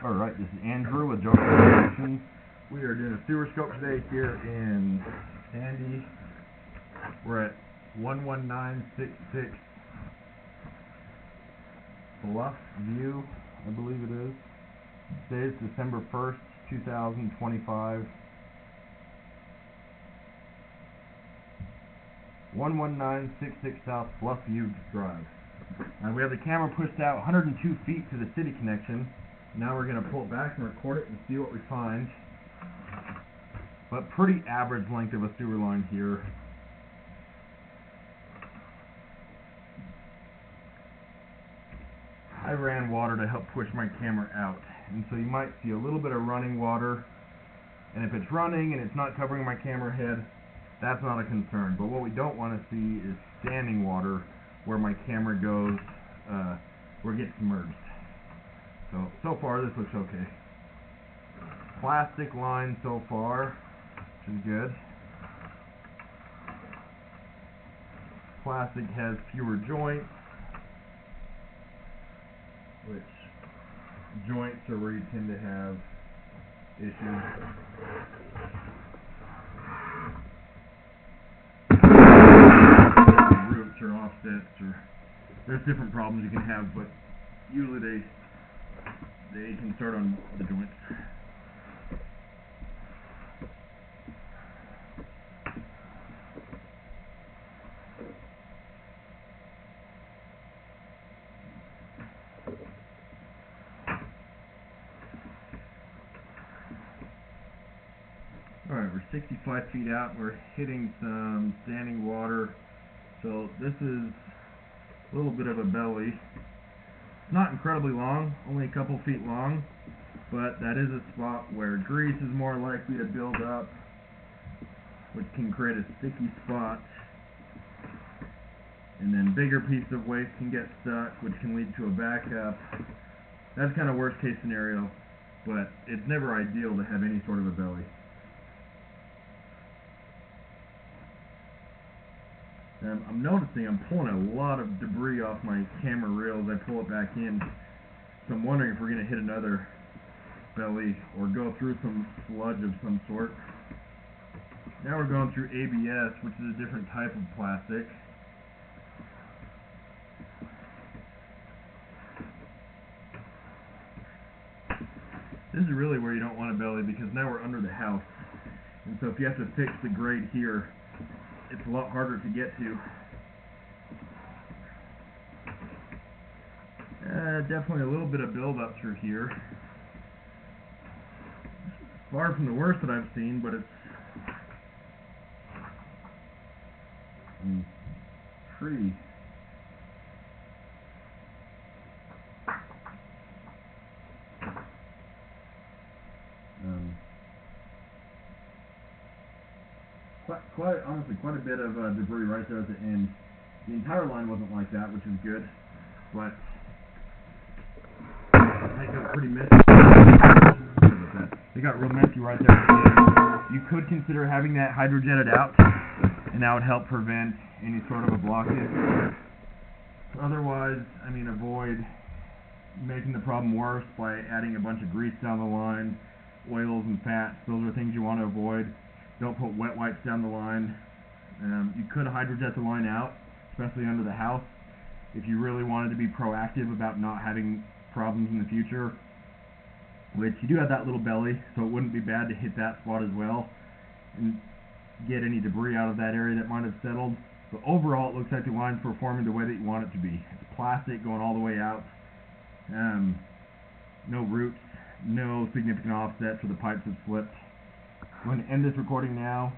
Alright, this is Andrew with Dr. We are doing a sewer scope today here in Sandy. We're at 11966 Bluff View, I believe it is. Today is December 1st, 2025. 11966 South Bluff View Drive. We have the camera pushed out 102 feet to the city connection. Now we're going to pull it back and record it and see what we find. But pretty average length of a sewer line here. I ran water to help push my camera out, and so you might see a little bit of running water, and if it's running and it's not covering my camera head, that's not a concern. But what we don't want to see is standing water where my camera goes, where it gets submerged. So far this looks okay. Plastic line so far, which is good. Plastic has fewer joints, which joints are where you tend to have issues. Roots or offsets, or there's different problems you can have, but usually they can start on the joints. Alright, we're 65 feet out. We're hitting some standing water. So this is a little bit of a belly. Not incredibly long, only a couple feet long, but that is a spot where grease is more likely to build up, which can create a sticky spot. And then bigger pieces of waste can get stuck, which can lead to a backup. That's kind of worst case scenario, but it's never ideal to have any sort of a belly. I'm noticing I'm pulling a lot of debris off my camera reel as I pull it back in. So I'm wondering if we're going to hit another belly or go through some sludge of some sort. Now we're going through ABS, which is a different type of plastic. This is really where you don't want a belly, because now we're under the house. And so if you have to fix the grade here, it's a lot harder to get to. Definitely a little bit of buildup through here. Far from the worst that I've seen, but it's pretty. Honestly, quite a bit of debris right there at the end. The entire line wasn't like that, which is good, but they got pretty messy. They got real messy right there at the end. You could consider having that hydrojetted out, and that would help prevent any sort of a blockage. Otherwise, I mean, avoid making the problem worse by adding a bunch of grease down the line, oils and fats. Those are things you want to avoid. Don't put wet wipes down the line. You could hydrojet the line out, especially under the house, if you really wanted to be proactive about not having problems in the future, which you do have that little belly, so it wouldn't be bad to hit that spot as well and get any debris out of that area that might have settled. But overall, it looks like the line's performing the way that you want it to be. It's plastic going all the way out. No roots, no significant offset, so the pipes have slipped. I'm going to end this recording now.